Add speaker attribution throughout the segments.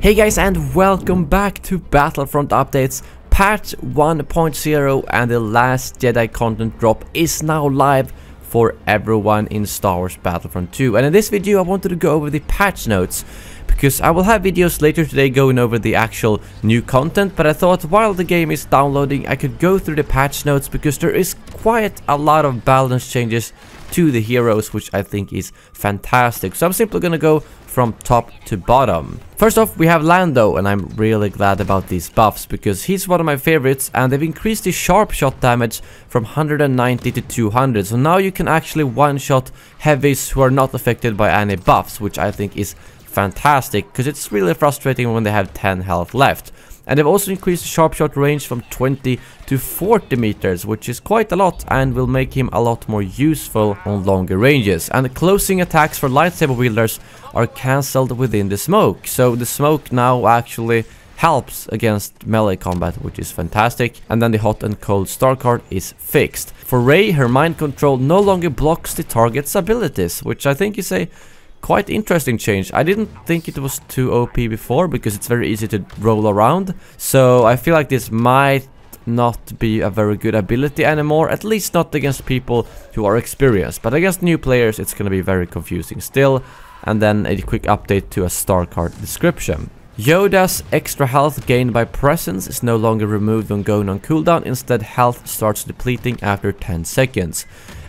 Speaker 1: Hey guys, and welcome back to Battlefront Updates. Patch 1.0 and the last Jedi content drop is now live for everyone in Star Wars Battlefront 2. And in this video I wanted to go over the patch notes, because I will have videos later today going over the actual new content, but I thought while the game is downloading I could go through the patch notes, because there is quite a lot of balance changes to the heroes, which I think is fantastic. So I'm simply gonna go from top to bottom. First off, we have Lando, and I'm really glad about these buffs because he's one of my favorites, and they've increased his sharp shot damage from 190 to 200. So now you can actually one-shot heavies who are not affected by any buffs, which I think is fantastic because it's really frustrating when they have 10 health left. And they've also increased the sharp shot range from 20 to 40 meters, which is quite a lot and will make him a lot more useful on longer ranges. And the closing attacks for lightsaber wielders are cancelled within the smoke, so the smoke now actually helps against melee combat, which is fantastic. And then the hot and cold star card is fixed. For Rey, her mind control no longer blocks the target's abilities, which I think is a quite interesting change. I didn't think it was too OP before because it's very easy to roll around, so I feel like this might not be a very good ability anymore, at least not against people who are experienced, but against new players it's gonna be very confusing still. And then a quick update to a star card description. Yoda's extra health gained by presence is no longer removed when going on cooldown, instead health starts depleting after 10 seconds.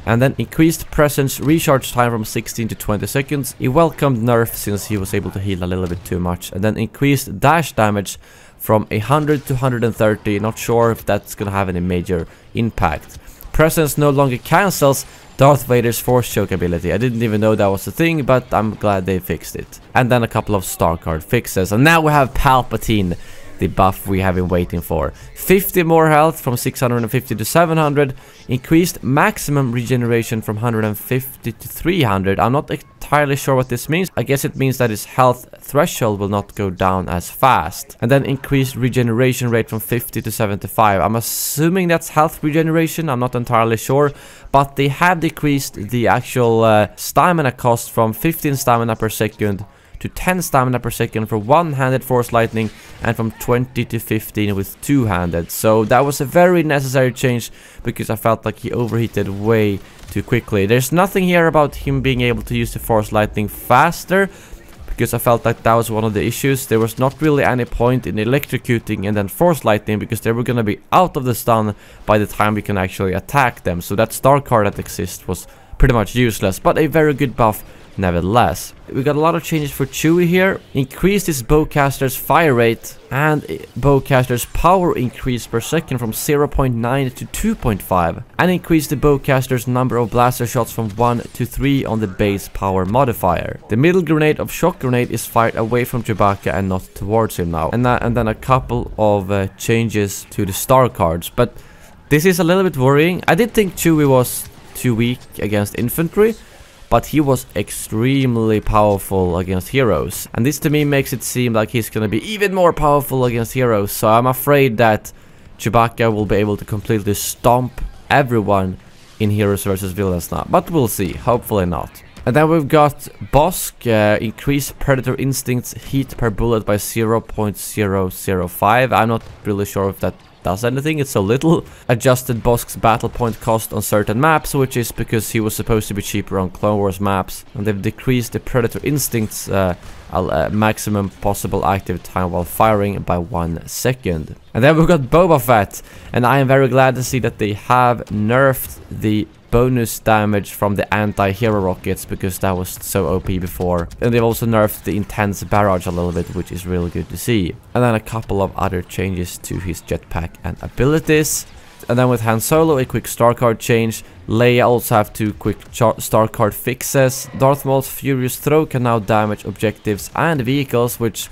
Speaker 1: And then increased presence recharge time from 16 to 20 seconds. He welcomed nerf since he was able to heal a little bit too much. And then increased dash damage from 100 to 130. Not sure if that's gonna have any major impact. Presence no longer cancels Darth Vader's force choke ability. I didn't even know that was a thing, but I'm glad they fixed it. And then a couple of star card fixes. And now we have Palpatine, the buff we have been waiting for. 50 more health from 650 to 700. Increased maximum regeneration from 150 to 300. I'm not entirely sure what this means. I guess it means that his health threshold will not go down as fast. And then increased regeneration rate from 50 to 75. I'm assuming that's health regeneration. I'm not entirely sure. But they have decreased the actual stamina cost from 15 stamina per second to 10 stamina per second for one-handed force lightning, and from 20 to 15 with two-handed. So that was a very necessary change because I felt like he overheated way too quickly. There's nothing here about him being able to use the force lightning faster, because I felt like that was one of the issues. There was not really any point in electrocuting and then force lightning because they were going to be out of the stun by the time we can actually attack them. So that star card that exists was pretty much useless, but a very good buff nevertheless. We got a lot of changes for Chewie here. Increased his bowcaster's fire rate and bowcaster's power increase per second from 0.9 to 2.5, and increased the bowcaster's number of blaster shots from 1 to 3 on the base power modifier. The middle grenade of shock grenade is fired away from Chewbacca and not towards him now. And then a couple of changes to the star cards, but this is a little bit worrying. I did think Chewie was too weak against infantry, but he was extremely powerful against heroes. And this to me makes it seem like he's gonna be even more powerful against heroes. So I'm afraid that Chewbacca will be able to completely stomp everyone in heroes versus villains now. But we'll see, hopefully not. And then we've got Bosk, increased Predator Instinct's heat per bullet by 0.005. I'm not really sure if that does anything, it's so little. Adjusted Bosk's battle point cost on certain maps, which is because he was supposed to be cheaper on Clone Wars maps. And they've decreased the Predator Instinct's maximum possible active time while firing by 1 second. And then we've got Boba Fett, and I am very glad to see that they have nerfed the bonus damage from the anti-hero rockets, because that was so OP before. And they've also nerfed the intense barrage a little bit, which is really good to see. And then a couple of other changes to his jetpack and abilities. And then with Han Solo, a quick star card change. Leia also have 2 quick star card fixes. Darth Maul's Furious Throw can now damage objectives and vehicles, which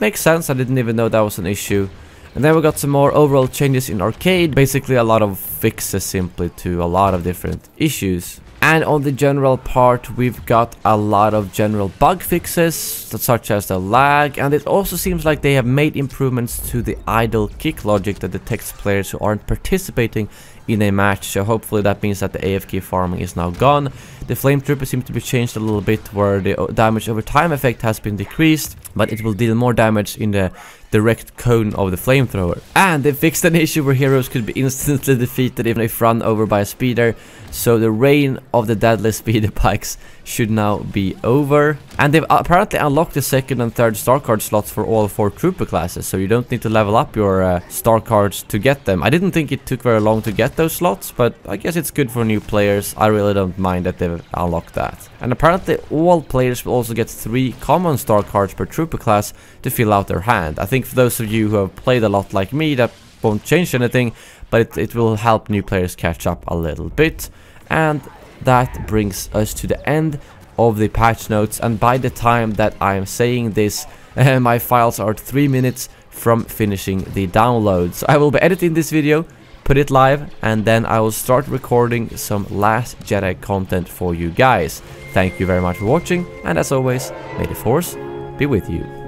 Speaker 1: makes sense. I didn't even know that was an issue. And then we got some more overall changes in arcade, basically a lot of fixes simply to a lot of different issues. And on the general part, we've got a lot of general bug fixes, such as the lag, and it also seems like they have made improvements to the idle kick logic that detects players who aren't participating in a match. So hopefully that means that the AFK farming is now gone. The flame trooper seems to be changed a little bit, where the damage over time effect has been decreased, but it will deal more damage in the direct cone of the flamethrower. And they fixed an issue where heroes could be instantly defeated if run over by a speeder, so the reign of the deadly speeder bikes should now be over. And they've apparently unlocked the second and third star card slots for all 4 trooper classes, so you don't need to level up your star cards to get them. I didn't think it took very long to get those slots, but I guess it's good for new players. I really don't mind that they've unlocked that. And apparently all players will also get 3 common star cards per trooper class to fill out their hand. I think for those of you who have played a lot like me, that won't change anything, but it will help new players catch up a little bit. And that brings us to the end of the patch notes, and by the time that I am saying this, my files are 3 minutes from finishing the download. So I will be editing this video, put it live, and then I will start recording some Last Jedi content for you guys. Thank you very much for watching, and as always, may the Force be with you.